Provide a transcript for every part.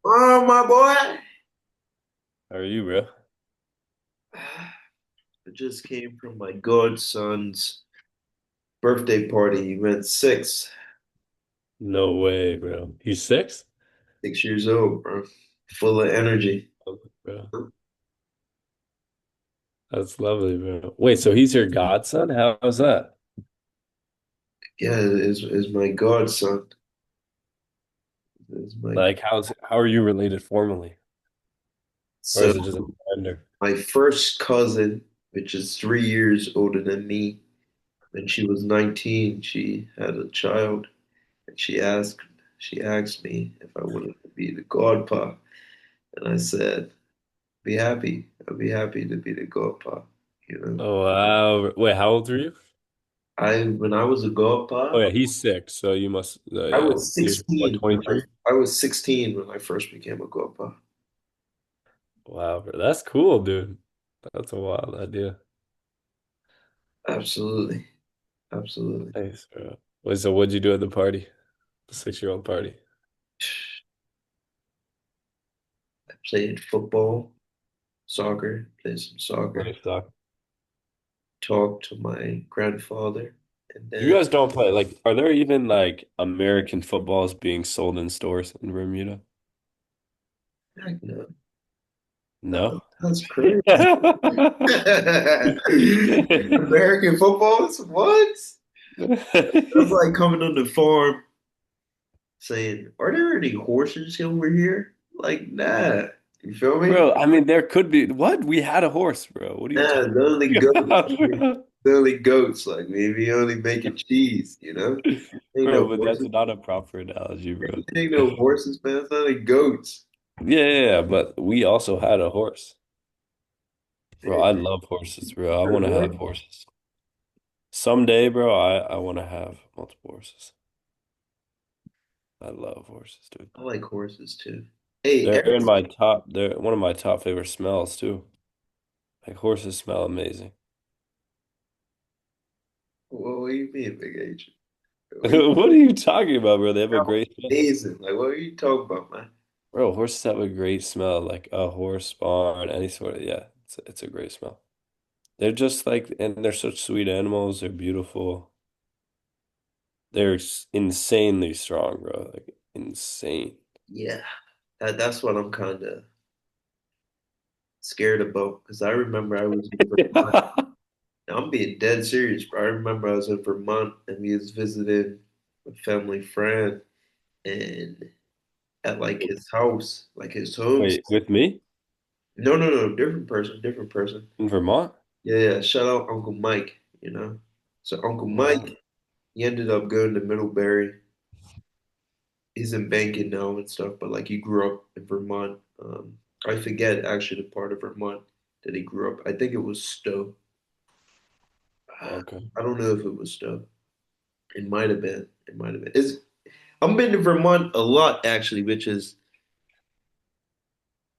Oh, my boy. How are you, bro? I just came from my godson's birthday party. He went No way, bro. He's six? 6 years old, bro. Full of energy. Oh, bro. That's lovely, bro. Wait, so he's your godson? How's that? Yeah, is my godson. Is my Like, how are you related formally? Or so is it just a gender? my first cousin, which is 3 years older than me, when she was 19, she had a child, and she asked me if I wanted to be the godpa, and I said, "Be happy. I'd be happy to be the godpa." You know. Oh, wow. Wait, how old are you? When I was a Oh, godpa, yeah, he's six, so you must, I yeah. was You're, what, 16 when 23? I was 16 when I first became a godpa. Wow, bro. That's cool, dude. That's a wild idea. Absolutely, absolutely. Nice, bro. Wait, so what'd you do at the party? The 6-year-old party? I played football, soccer, played some soccer, Nice, doc. talked to my grandfather, and You then guys don't play like, are there even like American footballs being sold in stores in Bermuda? heck no, No. that's crazy. American footballs? What? That's like coming on the farm saying, "Are there any horses over here?" Like, nah. You feel me? Bro, I mean, there could be. What? We had a horse, bro. What are you Nah, talking the only goats. about, bro? The only goats. Like maybe only making cheese. You know? Ain't Bro, no but that's horses. not a proper analogy, bro. Ain't no horses, man. It's only goats. Yeah, yeah, yeah, but we also had a horse. Bro, They're, I love horses, bro. I they're want to have what? horses. Someday, bro, I want to have multiple horses. I love horses, dude. I like horses too. Hey, They're in my top, they're one of my top favorite smells too. Like horses smell amazing. what do you mean, big H? What you What are you talking about, bro? They have a smell great smell. amazing. Like what are you talking about, man? Bro, horses have a great smell, like a horse barn, any sort of, yeah, it's a great smell. They're just like, and they're such sweet animals. They're beautiful. They're insanely strong, bro. Like insane. Yeah, that's what I'm kind of scared about because I remember I was in Vermont. Now, I'm being dead serious, bro. I remember I was in Vermont and we was visiting a family friend and at like his house, like his home. Wait, with me No, no, no, different person, different person. in Vermont? Yeah, yeah. Shout out Uncle Mike, So Uncle Wow. Mike, he ended up going to Middlebury. He's in banking now and stuff, but like he grew up in Vermont. I forget actually the part of Vermont that he grew up. I think it was Stowe. Okay. I don't know if it was Stowe. It might have been. It might have been. I've been to Vermont a lot actually, which is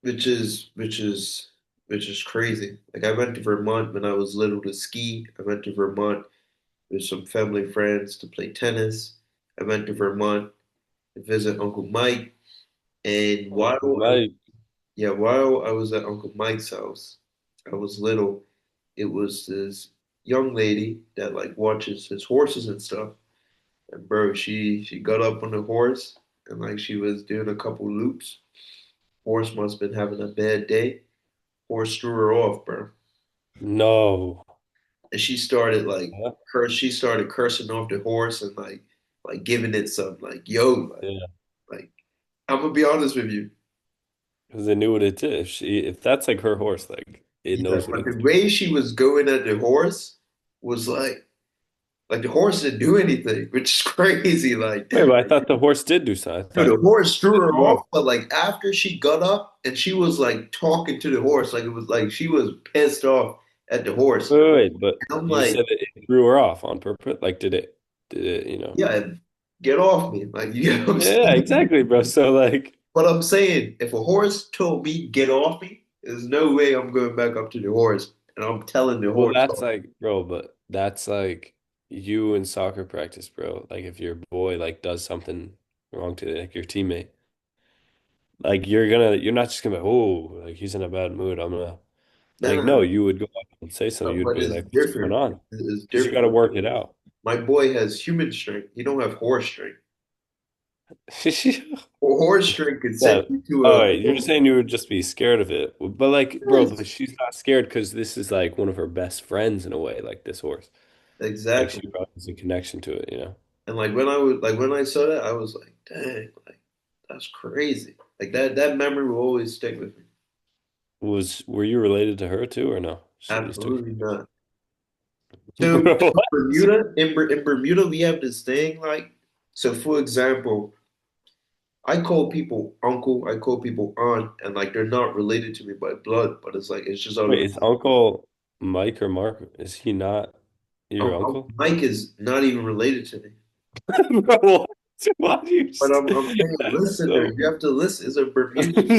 which is which is crazy. Like I went to Vermont when I was little to ski. I went to Vermont with some family friends to play tennis. I went to Vermont to visit Uncle Mike. And Uncle Mike. while I was at Uncle Mike's house, I was little. It was this young lady that like watches his horses and stuff. And bro, she got up on the horse and like she was doing a couple loops. Horse must have been having a bad day. Horse threw her off, bro. No. And she started like Huh? she started cursing off the horse and like giving it some like yo Yeah. like I'm gonna be honest with you. Because they knew what it did. If that's like her horse, like it Yeah, knows what but it's the doing. way she was going at the horse was like the horse didn't do anything, which is crazy. Like Wait, but I thought the horse did do something. I no, thought the horse threw it her threw off, off. but like after she got up and she was like talking to the horse, like it was like she was pissed off at the horse. Wait, but And I'm you like, said it threw her off on purpose. Like, did it, yeah, get off me. Like you know what I'm Yeah, saying? exactly, bro. So like, But I'm saying if a horse told me get off me, there's no way I'm going back up to the horse and I'm telling the well, horse that's off. like, bro, but that's like you in soccer practice, bro. Like if your boy like does something wrong to like your teammate, Like you're not just gonna be like, oh, like he's in a bad mood. I'm gonna No, like no, no, no. you would go up and say something. You'd But be it's like, what's going different. on? It's Because you got to different. work it out. My boy has human strength. He don't have horse strength. Or horse strength could send Yeah. you to Oh, a wait, you're saying you would just be scared of it. But like, bro, yes. but she's not scared because this is like one of her best friends in a way, like this horse. Like Exactly. she probably has a connection to it, you know? And like when I saw that, I was like, dang, like that's crazy. Like that memory will always stick with me. Were you related to her too or no? She just took Absolutely not. So you. What? In Bermuda, we have this thing like, so for example, I call people uncle, I call people aunt, and like they're not related to me by blood, but it's like it's just out Wait, of is Uncle Mike or Mark, is he not your Uncle uncle? Mike is not even related to me. Bro, what? Why do you But just, I'm saying, that's listen, there, so you have to listen. It's a Bermudian,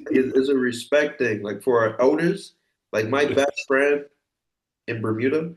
it's a respect thing. Like for our elders, like my best friend in Bermuda,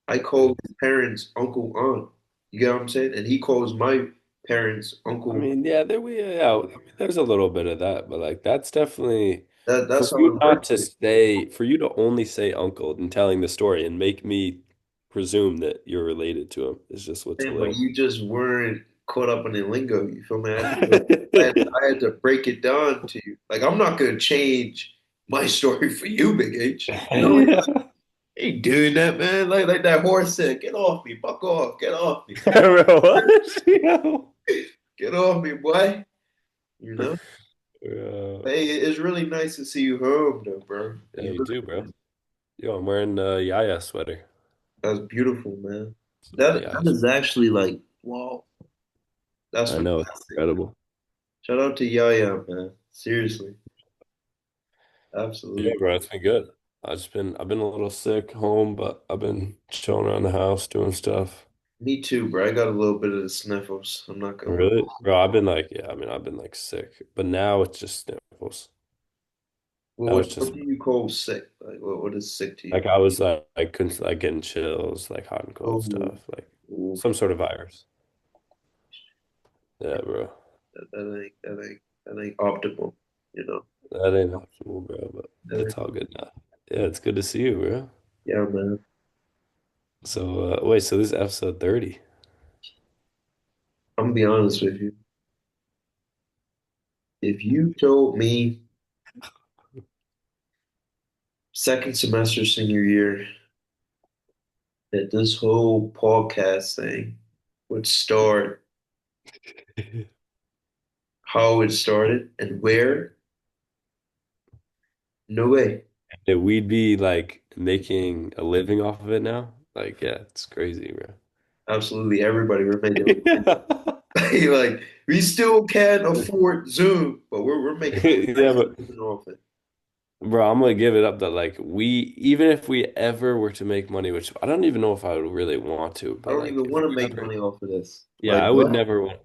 I Yeah. call his parents uncle aunt. You get what I'm saying? And he calls my parents I uncle. mean, yeah, I mean, there's a little bit of that, but like that's definitely for That's how you it not works. to say, for you to only say uncle and telling the story and make me presume that you're related to him is just what's Man, but hilarious. you just weren't caught up in the lingo. You feel me? I had to break it down to you. Like I'm not gonna change my story for you, Big H. You know, Yeah. ain't doing that, man. Like that horse said, get off me, buck off, get off me, Bro, what? Yo. get off me, boy. You know? Yeah. Hey, it's really nice to see you home, though, bro. Yeah, You you do, really, bro. Yo, I'm wearing a Yaya sweater. that's beautiful, man. It's my That Yaya is sweater. actually like, wow, that's I know, it's fantastic. incredible. Shout out to Yaya, man. Seriously, Yeah, absolutely. bro, it's been good. I've been a little sick home, but I've been chilling around the house doing stuff. Me too, bro. I got a little bit of the sniffles. I'm not gonna lie. Really? Bro, I've been like, yeah, I mean, I've been like sick, but now it's just sniffles. Well, Now what it's what just do you call sick? Like, what is sick to you? like I was like, I couldn't like getting chills, like hot and cold Oh, stuff, like oh, some sort of virus. Yeah, bro. that ain't optimal. You know. That ain't optimal, bro, but That it's ain't, all good now. Yeah, it's good to see you, bro. yeah, man. So, wait, so this is episode 30. I'm gonna be honest with you. If you told me second semester senior year that this whole podcast thing would start, how it started, and where, no way. That we'd be like making a living off of it now. Like, yeah, it's crazy, bro. Absolutely everybody we're making Yeah. like we still can't afford Zoom, but we're making a Yeah, nice but living off it. bro, I'm gonna give it up that like we even if we ever were to make money, which I don't even know if I would really want to, I but don't like even if want to we make ever, money off of this. yeah, Like I would what? never want.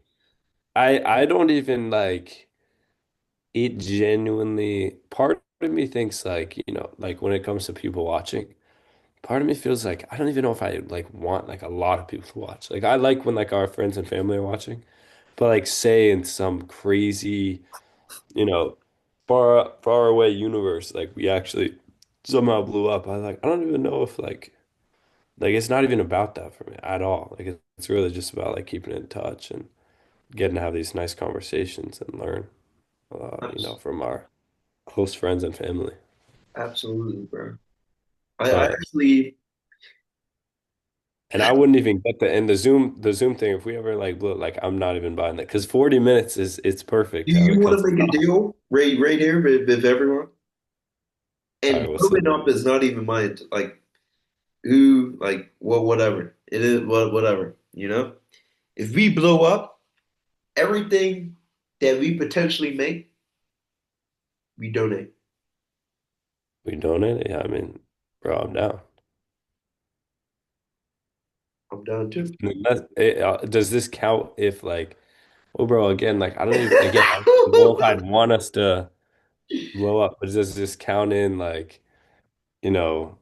I don't even like it genuinely. Part of me thinks like, you know, like when it comes to people watching, part of me feels like I don't even know if I like want like a lot of people to watch. Like I like when like our friends and family are watching, but like say in some crazy, you know, far away universe, like we actually somehow blew up. I don't even know if like it's not even about that for me at all. Like it's really just about like keeping in touch and getting to have these nice conversations and learn, you know, Abs- from our close friends and family. Absolutely, bro. I But actually, and I wouldn't even get the Zoom thing if we ever like blew it, like I'm not even buying that because 40 minutes is it's perfect do how you it want cuts to it make a off. deal right here with everyone? All And right, what's blowing up? up is not even mine. Like who, like well, whatever. It is whatever. You know, if we blow up, everything that we potentially make, we donate. We donate? Yeah, I mean, bro, I'm down. I'm down too. Does this count if like, well, bro, again, like I don't even again, I don't know if I'd want us to blow up, but does this count in like, you know,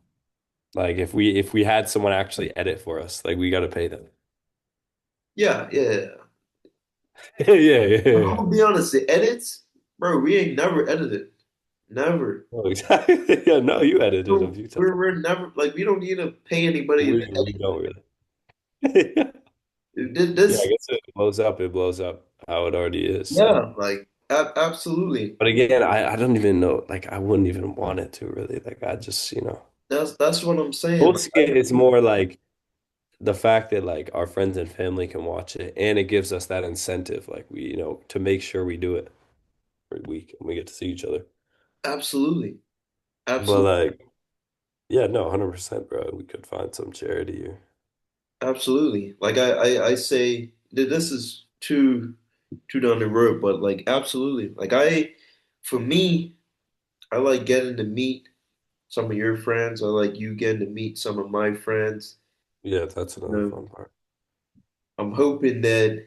like if we had someone actually edit for us, like we got to pay them. Yeah, yeah. Yeah, yeah, I'm yeah. gonna be honest. The edits. bro, we ain't never edited. Never. Oh, exactly. Yeah, no, you edited a So few times. we're never like we don't need to pay anybody to We edit. don't really. Yeah, I This, guess it blows up how it already is. So, yeah, like absolutely. but again, I don't even know. Like, I wouldn't even want it to really. Like, I just, That's what I'm saying. we'll see it. It's more like the fact that like our friends and family can watch it, and it gives us that incentive, like to make sure we do it every week and we get to see each other. Absolutely. But Absolutely. like, yeah, no, 100%, bro. We could find some charity or Absolutely. Like I say that this is too down the road, but like absolutely. Like for me, I like getting to meet some of your friends. I like you getting to meet some of my friends. yeah, that's You another know, fun part. I'm hoping that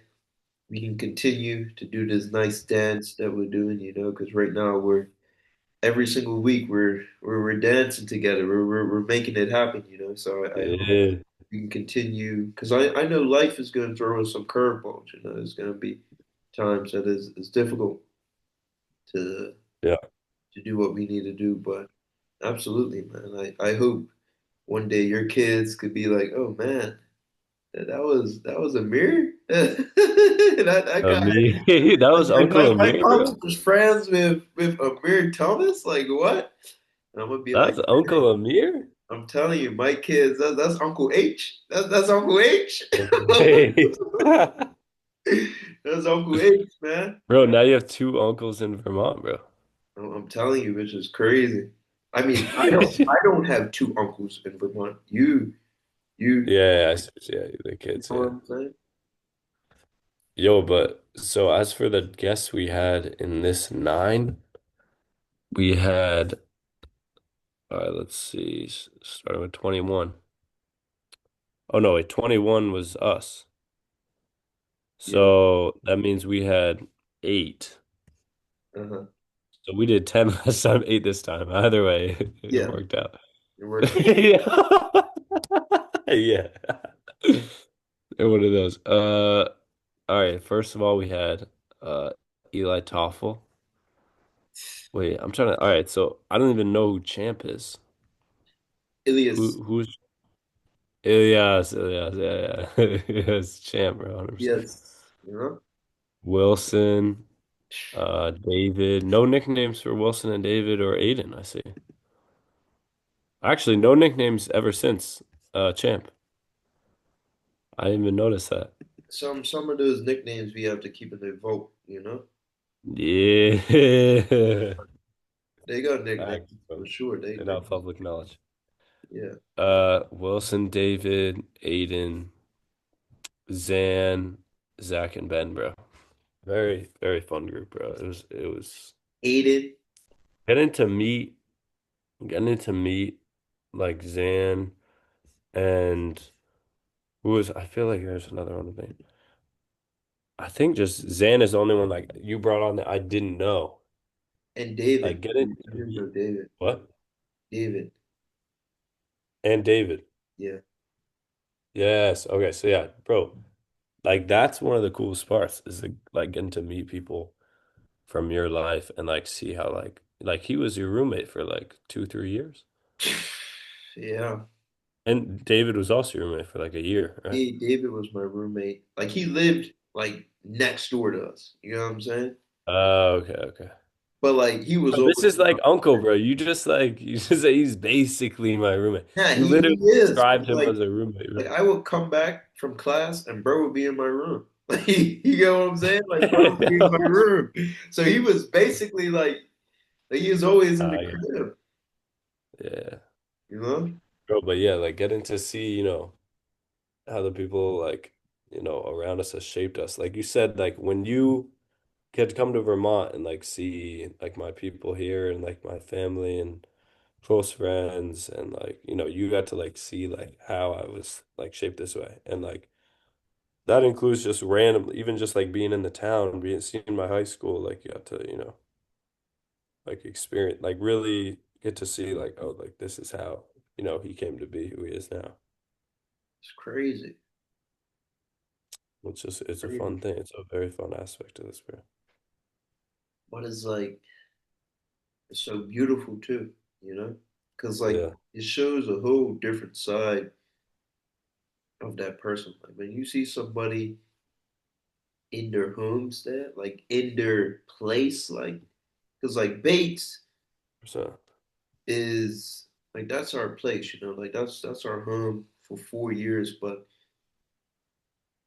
we can continue to do this nice dance that we're doing, because right now we're every single week we're dancing together. We're making it happen, So I hope Yeah, we can continue because I know life is going to throw us some curveballs. There's going to be times that is difficult to yeah. to do what we need to do, but absolutely, man. I hope one day your kids could be like, oh man, that was Amir. That guy. Amir, that was Like Uncle my Amir, pops bro. was friends with Amir Thomas. Like what? And I'm gonna be like, That's Uncle Amir. I'm telling you, my kids, that's Uncle H. That's Uncle H. Okay. That's Uncle H, man. Bro, now you have two uncles in Vermont, bro. I'm telling you, which is crazy. I mean, I don't have two uncles in Vermont. You Yeah, yeah, the kids, know what yeah. I'm saying? Yo, but so as for the guests we had in this nine, we had, all right, let's see, starting with 21. Oh no, wait, 21 was us. Yeah. So that means we had eight. Uh-huh. So we did 10 last time, eight this time. Either way, it Yeah. worked out. It worked. Yeah. Yeah. And one of those. All right, first of all, we had Eli Toffel. Wait, I'm trying to. All right, so I don't even know who Champ is. Ilias. Who's Ilyas? Ilyas, yeah, yeah. Yes, Champ, bro, 100%. Yes. You know? Wilson, David. No nicknames for Wilson and David or Aiden, I see. Actually, no nicknames ever since Champ. I didn't even notice that. Some of those nicknames we have to keep in the vote. Yeah. They got nicknames Facts, for bro. sure. And They now public knowledge. yeah. Wilson, David, Aiden, Zan, Zach, and Ben, bro. Very, very fun group, bro. It was Aiden. getting to meet getting to meet like Zan and who was I feel like there's another one of me. I think just Zan is the only one like you brought on that I didn't know. And Like David. getting I to didn't know meet David. what? David. And David. Yeah. Yes. Okay. So yeah, bro. Like that's one of the coolest parts is like getting to meet people from your life and like see how like he was your roommate for like 2, 3 years. Yeah. And David was also your roommate for like a year, right? David was my roommate. Like he lived like next door to us. You know what I'm saying? Oh, okay, okay. But like he was Bro, this always is like uncle, bro. You just say he's basically my roommate. yeah, You he literally is. described him Like as a roommate, like bro. I would come back from class and bro would be in my room. Like you get what I'm saying? Like bro would be in my room. So he was basically like he was always in the Yeah. crib, Yeah, you know? bro. But yeah, like getting to see, how the people like, around us has shaped us. Like you said, like when you get to come to Vermont and like see like my people here and like my family and close friends and like you got to like see like how I was like shaped this way and like that includes just random even just like being in the town being seeing my high school like you got to like experience like really get to see like oh like this is how he came to be who he is now. It's crazy. It's a Crazy. fun thing, it's a very fun aspect of this bro. but it's like it's so beautiful too, you know? Because like Yeah, it shows a whole different side of that person. Like when you see somebody in their homestead, like in their place, like because like Bates percent. is like that's our place, you know, like that's our home for 4 years, but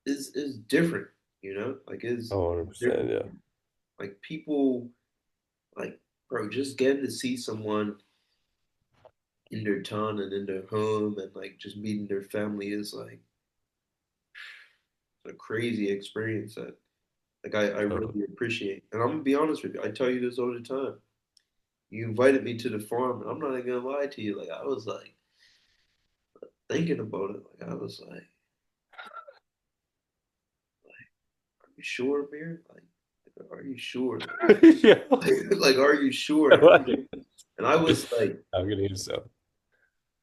it's different, you know, like Oh, it's 100%. different. Yeah. Like people, like bro, just getting to see someone in their town and in their home and like just meeting their family is like a crazy experience that like I Totally. really appreciate. And I'm gonna be honest with you, I tell you this all the time. You invited me to the farm, and I'm not even gonna lie to you. Like I was like thinking about it. Like I was like, are you sure, Amir? Like, are you sure? Yeah. Like, are you I sure? like it. And I was I'm gonna use so.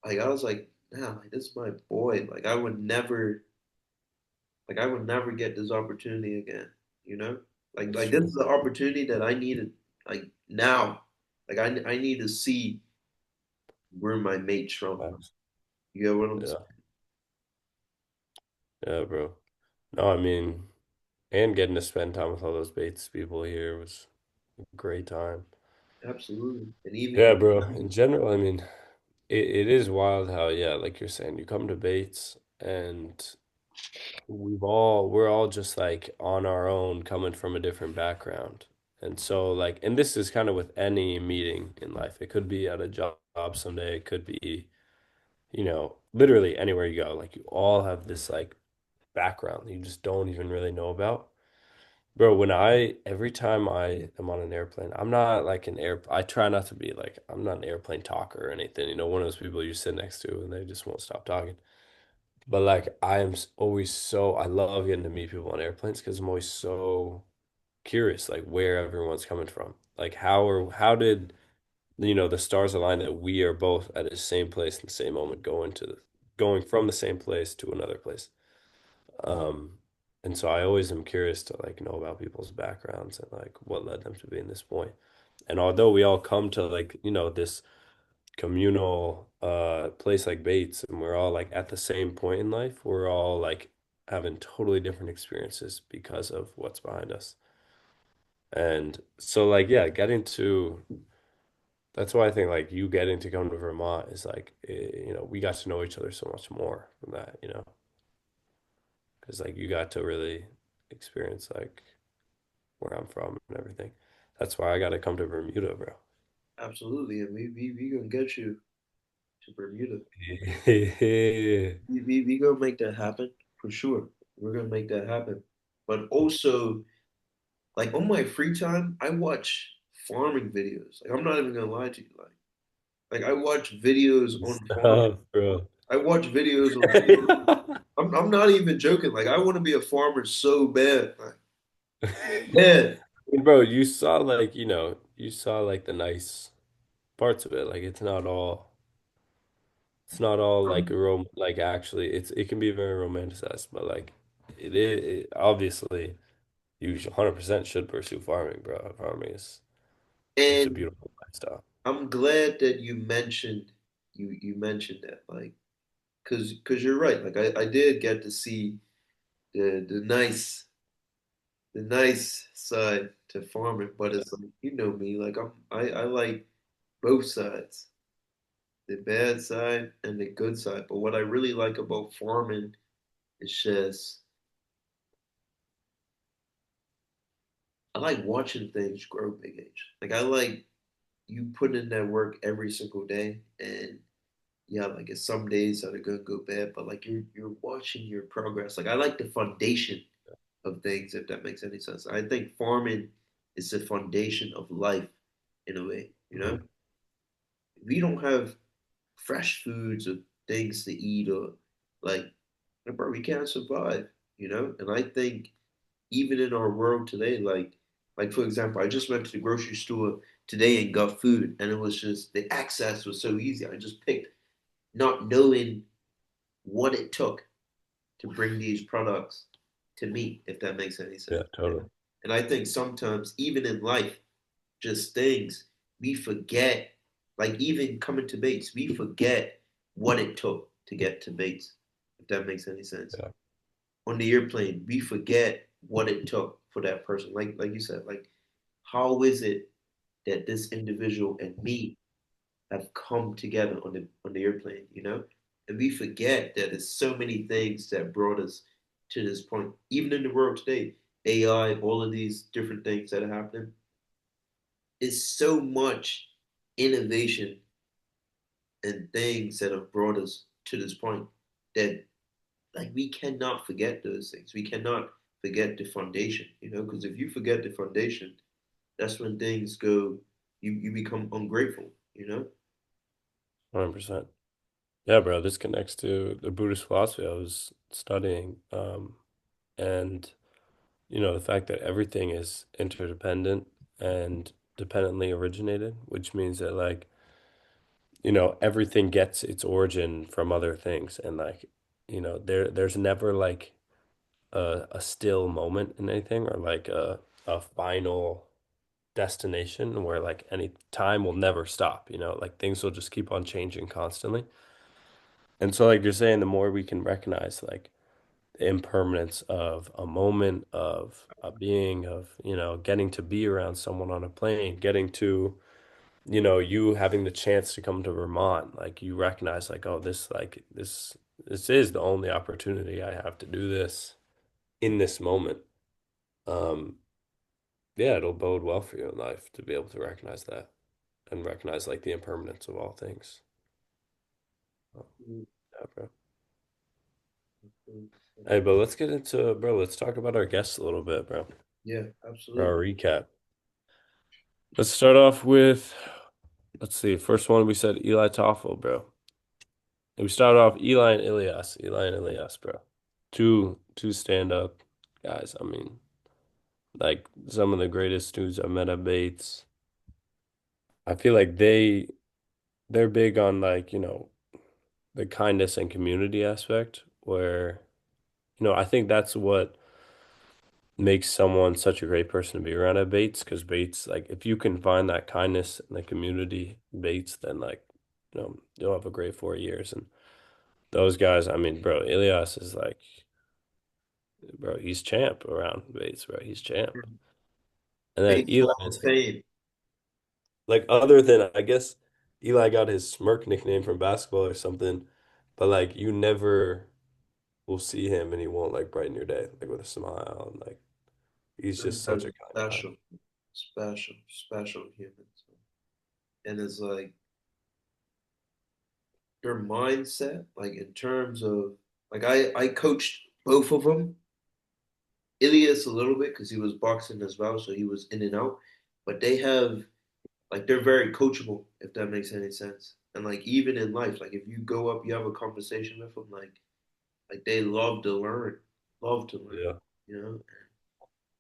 like I was like, nah, like this is my boy. Like I would never get this opportunity again. You know, That's like this is true. the opportunity that I needed. Like now, like I need to see where my mate's from. Facts. You get what I'm saying? Yeah. Yeah, bro. No, I mean, and getting to spend time with all those Bates people here was a great time. Absolutely. And even Yeah, bro. In general, I mean, it is wild how, yeah, like you're saying, you come to Bates and we're all just like on our own coming from a different background. And so like and this is kind of with any meeting in life. It could be at a job someday, it could be, literally anywhere you go. Like you all have this like background that you just don't even really know about. Bro, every time I am on an airplane, I'm not like I try not to be like, I'm not an airplane talker or anything, one of those people you sit next to and they just won't stop talking. But like, always I love getting to meet people on airplanes because I'm always so curious, like where everyone's coming from. Like how did, the stars align that we are both at the same place in the same moment going from the same place to another place. Um, and so I always am curious to like know about people's backgrounds and like what led them to being this point. And although we all come to like, this communal place like Bates and we're all like at the same point in life, we're all like having totally different experiences because of what's behind us. And so like yeah, that's why I think like you getting to come to Vermont is like we got to know each other so much more from that, because like you got to really experience like where I'm from and everything. That's why I got to come to Bermuda, bro. absolutely, and we gonna get you to Bermuda. Yeah. We gonna make that happen for sure. We're gonna make that happen. But also, like on my free time, I watch farming videos. Like I'm not even gonna lie to you. Like I watch videos on farming. Stop, bro. I watch videos on farming. I'm not even joking. Like I want to be a farmer so bad. Like, bad. Bro, you saw like the nice parts of it. Like it's not all like like actually it can be very romanticized, but like obviously you 100% should pursue farming, bro. Farming is it's a And beautiful lifestyle. I'm glad that you mentioned that. Like, cause you're right. Like I did get to see the nice side to farming, but it's like you know me, like I like both sides, the bad side and the good side. But what I really like about farming is just I like watching things grow big age. Like I like you put in that work every single day and yeah, like it's some days that are gonna go bad, but like you're watching your progress. Like I like the foundation of things, if that makes any sense. I think farming is the foundation of life in a way, you know? Mhm. If we don't have fresh foods or things to eat or like, bro, we can't survive, you know? And I think even in our world today, like for example, I just went to the grocery store today and got food, and it was just the access was so easy. I just picked, not knowing what it took to bring these products to me, if that makes any Yeah, sense. totally. And I think sometimes, even in life, just things, we forget, like even coming to Bates, we forget what it took to get to Bates, if that makes any sense. Yeah, On the airplane, we forget what it took for that person. Like you said, like how is it that this individual and me have come together on the airplane, you know? And we forget that there's so many things that brought us to this point. Even in the world today, AI, all of these different things that are happening, is so much innovation and things that have brought us to this point that like we cannot forget those things. We cannot forget the foundation, you know, because if you forget the foundation, that's when things go you become ungrateful, you know? 100%. Yeah, bro, this connects to the Buddhist philosophy I was studying. And the fact that everything is interdependent and dependently originated, which means that like, everything gets its origin from other things. And like, there's never like a still moment in anything or like a final destination where like any time will never stop, like things will just keep on changing constantly. And so like you're saying, the more we can recognize like the impermanence of a moment, of a being, of, getting to be around someone on a plane, getting to, you having the chance to come to Vermont, like you recognize like, oh, this is the only opportunity I have to do this in this moment. Um, yeah, it'll bode well for you in life to be able to recognize that and recognize like the impermanence of all things. Oh, yeah, bro. Hey, but let's get into, bro, let's talk about our guests a little bit, bro. Yeah, For our absolutely. recap. Let's start off with, let's see, first one we said Eli Toffel, bro. And we started off Eli and Ilias. Eli and Ilias, bro. Two stand-up guys. I mean, like some of the greatest dudes I've met at Bates. I feel like they're big on like, the kindness and community aspect where, I think that's what makes someone such a great person to be around at Bates because Bates, like, if you can find that kindness in the community, Bates, then like, you'll have a great 4 years. And those guys, I mean, bro, Ilias is like, bro, he's champ around Bates, bro. He's champ. And then Base Eli Hall is of Fame. like, other than I guess Eli got his smirk nickname from basketball or something, but like, you never will see him and he won't like brighten your day, like with a smile. And like, he's Those just guys such a kind are guy. special humans. And it's like their mindset, like in terms of like I coached both of them. Ilias a little bit because he was boxing as well, so he was in and out. But they have like they're very coachable, if that makes any sense. And like even in life, like if you go up, you have a conversation with them, like they love to learn, Yeah. you know.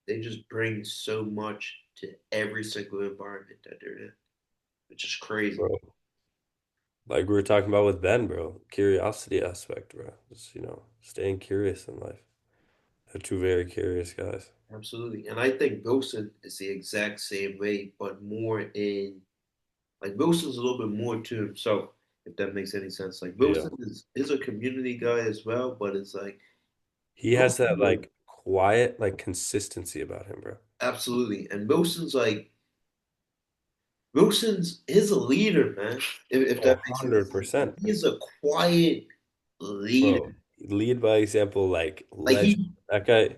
They just bring so much to every single environment that they're in, which is crazy. Bro. Like we were talking about with Ben, bro. Curiosity aspect, bro. Just, staying curious in life. They're two very curious guys. Absolutely. And I think Wilson is the exact same way, but more in like Wilson's a little bit more to himself, if that makes any sense. Like Yeah. Wilson is a community guy as well, but it's like He has Wilson that like like quiet, like consistency about him, bro. absolutely. And Wilson's is a leader, man. If A that makes any hundred sense. Like percent, he is a quiet leader. bro. Lead by example, like Like legend. he That guy,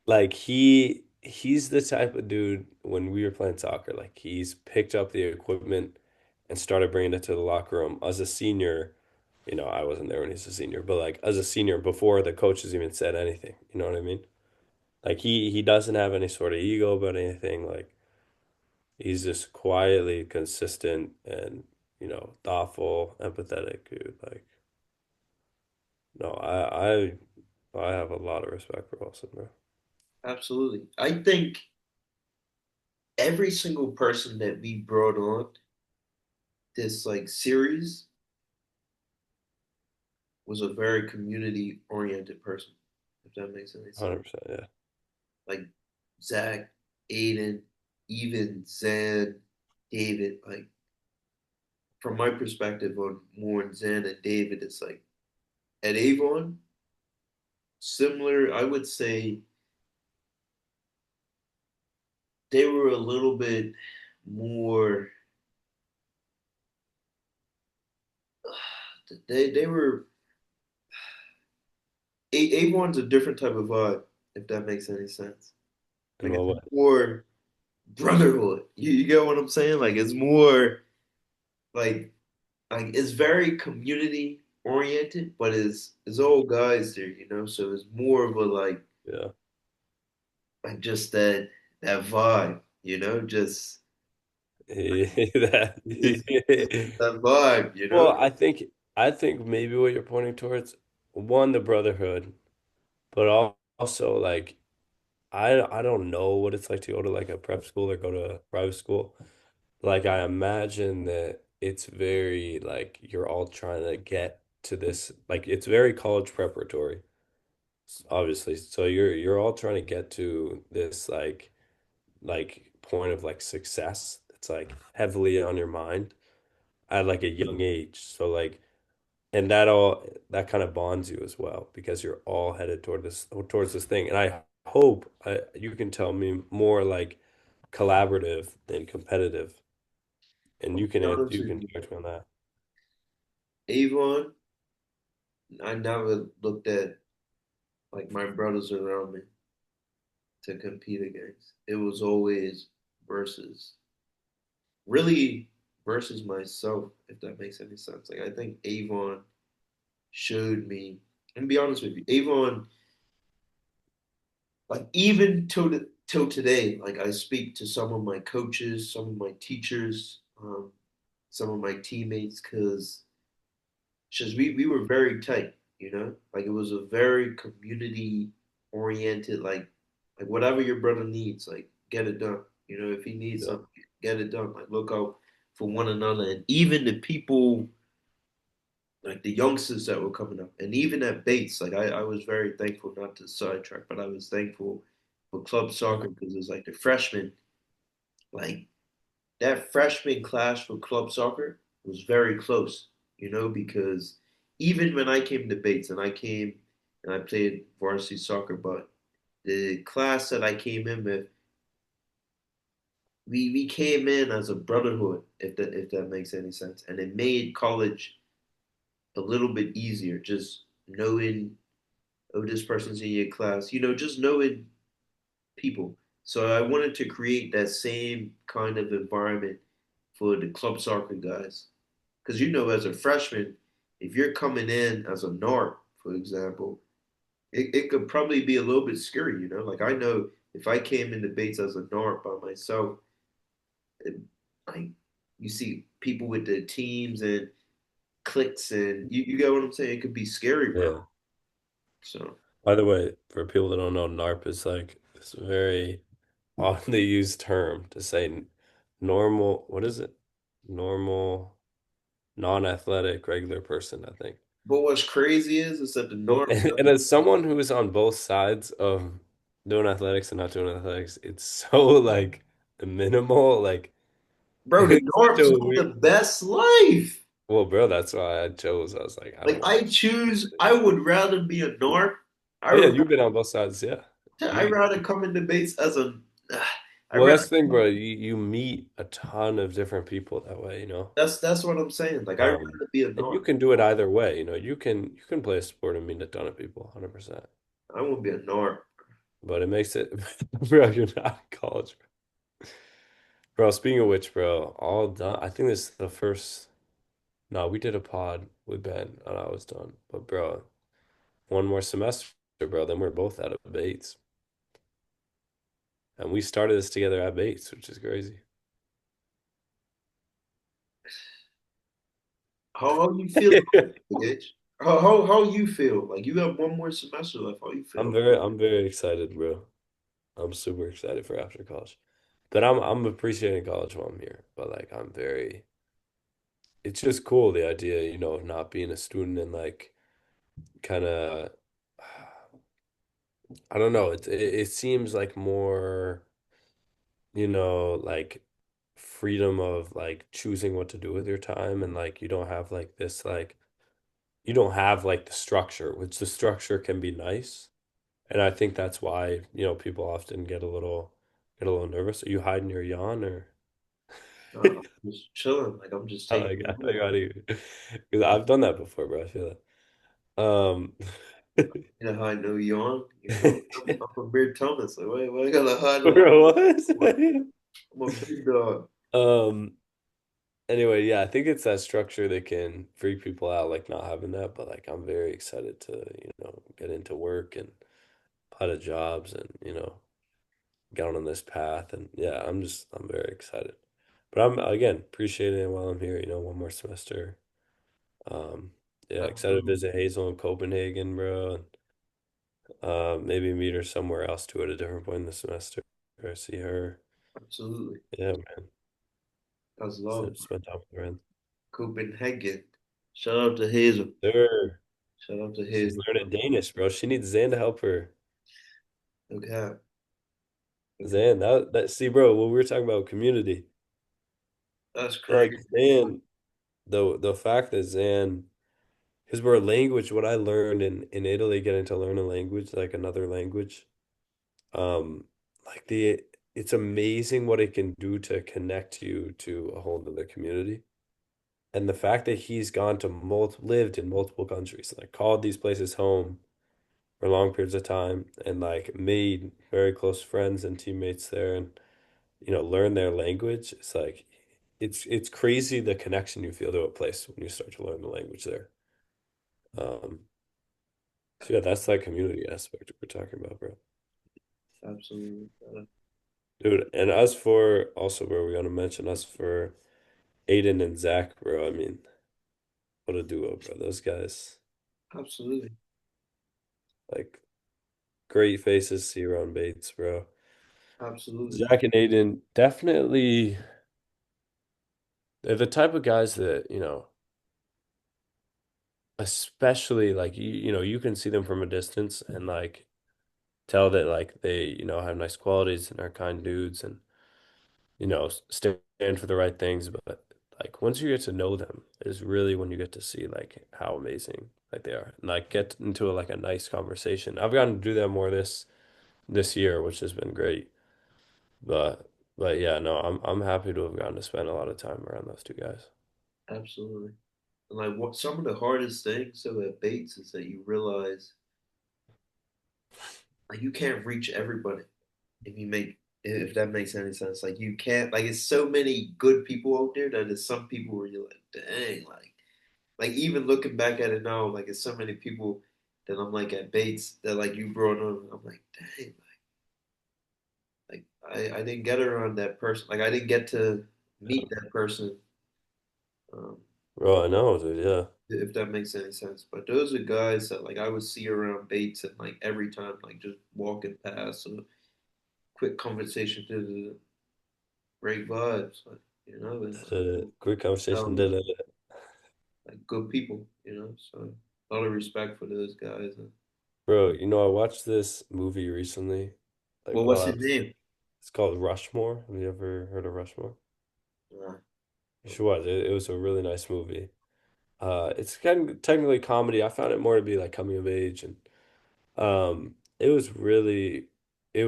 like he's the type of dude when we were playing soccer, like he's picked up the equipment and started bringing it to the locker room as a senior. I wasn't there when he's a senior, but like as a senior before the coaches even said anything. You know what I mean? Like he doesn't have any sort of ego about anything. Like he's just quietly consistent and, thoughtful, empathetic, dude. Like no, I have a lot of respect for Wilson, bro. absolutely. I think every single person that we brought on this like series was a very community oriented person, if that makes any sense. 100%, yeah. Like Zach, Aiden. even Zan, David, like from my perspective on more on Zan and David, it's like at Avon, similar, I would say they were a little bit more they were Avon's a different type of vibe, if that makes any sense. In Like what it's way? more brotherhood. You get what I'm saying? Like it's more like it's very community oriented, but it's all guys there, you know. So it's more of a Yeah. like just that vibe, you know, just That. it's that vibe, you know. Well, I think maybe what you're pointing towards, one, the brotherhood, but also like I don't know what it's like to go to like a prep school or go to a private school. Like I imagine that it's very like you're all trying to get to this, like it's very college preparatory, obviously. So you're all trying to get to this like point of like success. It's like heavily on your mind at like a young age. So like and that kind of bonds you as well because you're all headed towards this thing. And I hope you can tell me more like collaborative than competitive, and I'll be honest you with can you, judge me on that. Avon, I never looked at like my brothers around me to compete against. It was always versus, really versus myself, if that makes any sense. Like I think Avon showed me, and be honest with you, Avon, like even till today, like I speak to some of my coaches, some of my teachers, some of my teammates, because just we were very tight, you know, like it was a very community oriented, like whatever your brother needs, like get it done. You know, if he needs Yeah. something, get it done. Like look out for one another, and even the people like the youngsters that were coming up, and even at Bates, like I was very thankful, not to sidetrack, but I was thankful for club soccer because it's like the freshmen, like that freshman class for club soccer was very close, you know, because even when I came to Bates and I came and I played varsity soccer, but the class that I came in with, we came in as a brotherhood, if that makes any sense, and it made college a little bit easier, just knowing, oh, this person's in your class, you know, just knowing people. So I wanted to create that same kind of environment for the club soccer guys. Because you know, as a freshman, if you're coming in as a NARP, for example, it could probably be a little bit scary, you know? Like I know if I came in debates as a NARP by myself, it, like you see people with the teams and cliques and you get what I'm saying? It could be scary, bro. Yeah. So By the way, for people that don't know, NARP is like this very oddly used term to say normal, what is it? Normal, non-athletic, regular person, I think. but what's crazy is that the So, NARP and as someone who is on both sides of doing athletics and not doing athletics, it's so like minimal, like bro, the it's such NARPs a live weird. the best life. Well, bro, that's why I chose. I was like, I Like don't want I to. choose, I would rather be a NARP. I Oh yeah, would you've been on both sides, yeah. I'd You rather come in debates as a I well, rather that's the thing, bro. You meet a ton of different people that way, you know. that's what I'm saying. Like I'd Um, rather be a and you NARP. can do it either way, you know. You can play a sport and meet a ton of people, 100%. I won't be a NARP. But it makes it, bro, you're not in college. Bro, speaking of which, bro, all done. I think this is the first. No, we did a pod with Ben and I was done. But bro, one more semester, bro, then we're both out of Bates. And we started this together at Bates, which is crazy. How you feel, Gage? How you feel? Like you have one more semester left. How you feel? I'm very excited, bro. I'm super excited for after college. But I'm appreciating college while I'm here. But like I'm very it's just cool the idea, you know, of not being a student and like kind of I don't know, it seems like more like freedom of like choosing what to do with your time and like you don't have like this like you don't have like the structure, which the structure can be nice. And I think that's why, people often get a little nervous. Are you hiding your yawn or I'm just chilling. Like I'm just I taking like it I in. got you because I've done that before, bro. I feel it. You know how I know you on? You know, I'm Amir Thomas. Like, why I gotta hide my Bro, what? I'm a big dog. Um, anyway, yeah, I think it's that structure that can freak people out, like not having that. But like, I'm very excited to, get into work and apply to jobs and, get on this path. And yeah, I'm very excited. But I'm, again, appreciating it while I'm here, one more semester. Um, yeah, excited to Absolutely. visit Hazel in Copenhagen, bro. And, maybe meet her somewhere else too at a different point in the semester or see her. Absolutely. Yeah, man. That's love. Spend time with her. Copenhagen. Shout out to Hazel. Sure. Shout out to She's Hazel. learning Danish, bro. She needs Zan to help her. Okay. Okay. Zan, see, bro, what we were talking about community. That's Like crazy. Zan, the fact that Zan, because we're a language, what I learned in Italy, getting to learn a language, like another language, um, like it's amazing what it can do to connect you to a whole other community. And the fact that he's gone to lived in multiple countries, like called these places home for long periods of time and like made very close friends and teammates there and learn their language. It's like it's crazy the connection you feel to a place when you start to learn the language there. Um, so yeah, that's that community aspect we're talking about, bro. Absolutely. Dude, and as for also, bro, we gotta mention us for Aiden and Zach, bro. I mean, what a duo, bro. Those guys, Absolutely. like, great faces to see around Bates, bro. Absolutely. Zach and Aiden definitely, they're the type of guys that, especially like you can see them from a distance and like tell that like they, have nice qualities and are kind dudes and, stand for the right things. But like once you get to know them is really when you get to see like how amazing like they are and like get into like a nice conversation. I've gotten to do that more this year, which has been great. But yeah, no, I'm happy to have gotten to spend a lot of time around those two guys. Absolutely. And like what some of the hardest things about Bates is that you realize like you can't reach everybody if that makes any sense. Like you can't like it's so many good people out there that there's some people where you're like, dang, like even looking back at it now, like it's so many people that I'm like at Bates that like you brought on. I'm like, dang, like I didn't get around that person. Like I didn't get to meet that person. Um, Bro, I know, dude, yeah. if that makes any sense. But those are guys that like I would see around Bates and like every time like just walking past or quick conversation to the great vibes, like and Quick conversation um, did it. like good people, So a lot of respect for those guys. And, Bro, I watched this movie recently. Like well, while what's I his was name? It's called Rushmore. Have you ever heard of Rushmore? Uh, You should watch it. It was a really nice movie. It's kind of technically comedy. I found it more to be like coming of age and it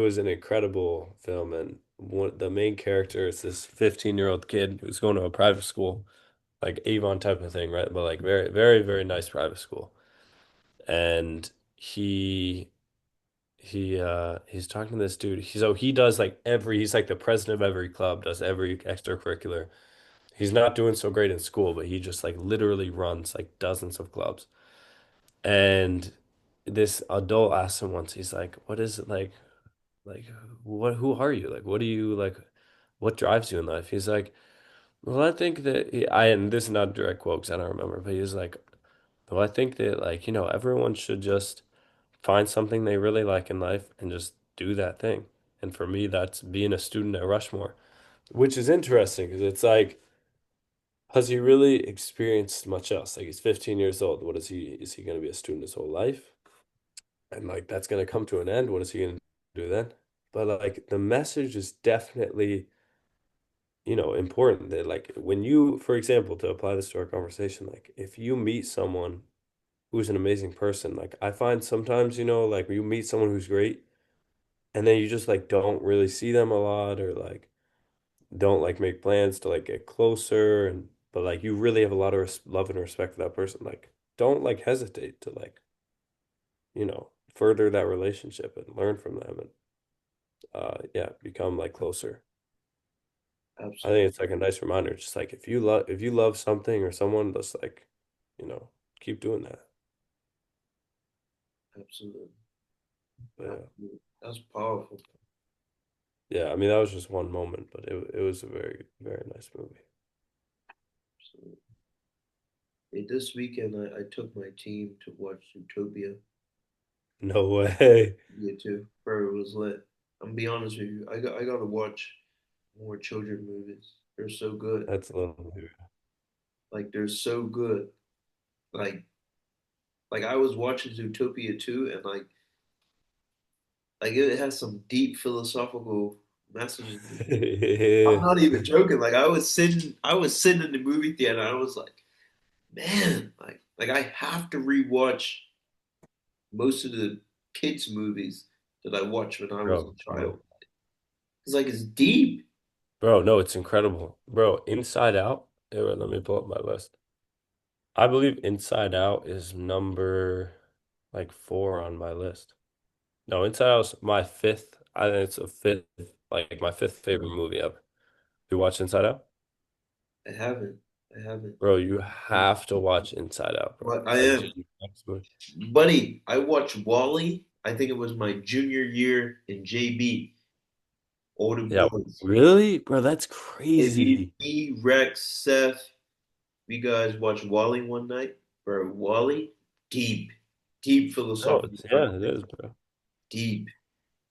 was an incredible film and the main character is this 15-year-old kid who's going to a private school, like Avon type of thing, right? But like very, very, very nice private school. And he's talking to this dude. He does like he's like the president of every club, does every extracurricular. He's not doing so great in school, but he just like literally runs like dozens of clubs. And this adult asks him once, he's like, "What is it like? Like, who are you? Like, what do you like? What drives you in life?" He's like, "Well, I think that and this is not direct quotes, I don't remember, but he was like, well, I think that like, everyone should just find something they really like in life and just do that thing. And for me, that's being a student at Rushmore, which is interesting because it's like, has he really experienced much else? Like he's 15 years old. Is he going to be a student his whole life? And like that's going to come to an end. What is he going to do then? but like the message is definitely, important that like when you, for example, to apply this to our conversation, like if you meet someone who's an amazing person, like I find sometimes, like you meet someone who's great and then you just like don't really see them a lot or like don't like make plans to like get closer and but like you really have a lot of love and respect for that person, like don't like hesitate to like, further that relationship and learn from them and yeah, become like closer. I Absolutely, think it's like a nice reminder. Just like if you love something or someone, just like, you know, keep doing that. absolutely, Yeah. absolutely. That's powerful. Yeah, I mean that was just one moment, but it was a very, very nice movie. Absolutely. Hey, this weekend I took my team to watch Zootopia. No way. Yeah, too. Bro, it was lit. I'm gonna be honest with you. I gotta watch more children movies. They're so good. That's a little weird. Like they're so good. Like like I was watching Zootopia too, and like it has some deep philosophical messages. I'm not even joking. Like I was sitting in the movie theater and I was like, man, like I have to rewatch most of the kids movies that I watched when I was a Bro, child. It's like it's deep. bro, no, it's incredible. Bro, Inside Out. Hey, wait, let me pull up my list. I believe Inside Out is number like 4 on my list. No, Inside Out's my fifth. I think it's a fifth, like my fifth favorite movie ever. You watch Inside Out? I haven't. I haven't. Bro, you have to watch Inside Out, bro. But I Like, am. dude, next movie. Buddy, I watched Wally. I think it was my junior year in JB. All them Yeah, boys. really? Bro, that's Maybe crazy. me, Rex, Seth. We guys watched Wally one night. Bro, Wally, deep, deep No, philosophical it's, yeah, it conversation. is, bro. Deep.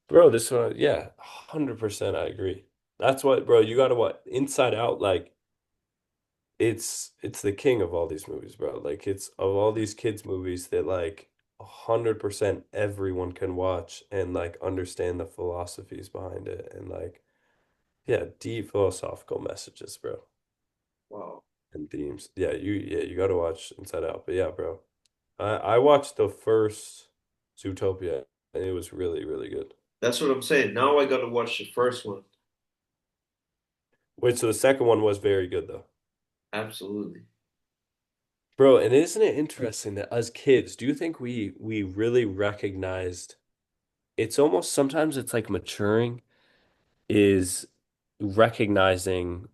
Bro, this one, yeah, 100% I agree. That's what, bro, you gotta what? Inside Out, like, it's the king of all these movies, bro. Like, it's of all these kids' movies that, like, 100% everyone can watch and, like, understand the philosophies behind it. And, like, yeah, deep philosophical messages, bro. Wow. And themes. Yeah, you gotta watch Inside Out. But yeah, bro. I watched the first Zootopia and it was really, really good. That's what I'm saying. Now I got to watch the first one. Wait, so the second one was very good though. Absolutely. Bro, and isn't it interesting that as kids, do you think we really recognized it's almost sometimes it's like maturing is recognizing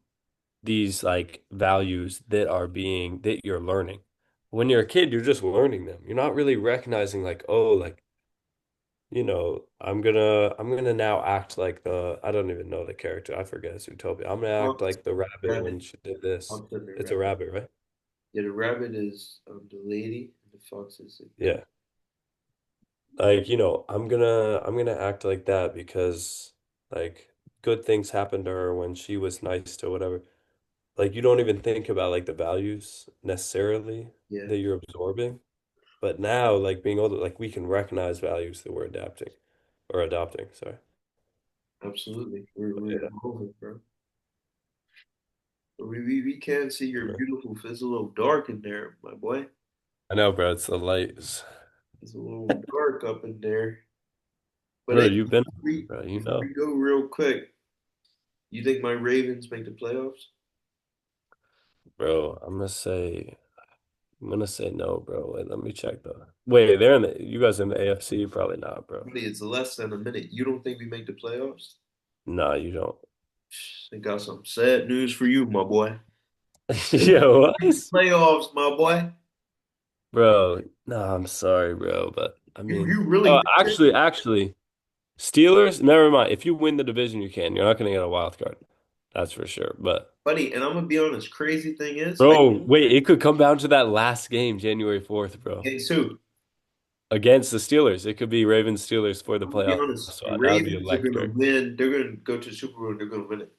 these like values that are being that you're learning. When you're a kid, you're just learning them. You're not really recognizing like, oh, like I'm gonna now act like the I don't even know the character. I forget it's Utopia. I'm gonna act Fox, like the rabbit when rabbit. she did this. Fox and the It's a rabbit. rabbit, right? Yeah, the rabbit is the lady, and the fox is the kid. Yeah. Like, I'm gonna act like that because like good things happened to her when she was nice to whatever. Like you don't even think about like the values necessarily Yeah, that you're absorbing. But now, like being older, like we can recognize values that we're adapting or adopting, sorry. absolutely. We're Yeah. evolving, bro. We can't see your Yeah. beautiful face. It's a little dark in there, my boy. I know, bro, it's the lights. It's a little dark up in there. But Bro, hey, you've been, bro, before we go real quick, you think my Ravens make the playoffs? bro, I'm gonna say no, bro. Wait, let me check though. Wait, you guys in the AFC? Probably not, bro. Buddy, it's less than a minute. You don't think we make the playoffs? Nah, you don't. I got some sad news for you, my boy. Yeah, what? Playoffs, my boy. Bro, no, I'm sorry, bro, but I mean, You really oh, think it? actually, Steelers, never mind. If you win the division, you can. You're not gonna get a wild card. That's for sure. But Buddy, and I'm gonna be honest, crazy thing is, bro, wait, it could come down to that last game, January 4th, bro. against who? Against the Steelers. It could be Ravens Steelers for the I'm gonna be playoff honest, the spot. That would be Ravens are gonna electric. win. They're gonna go to the Super Bowl and they're gonna win it.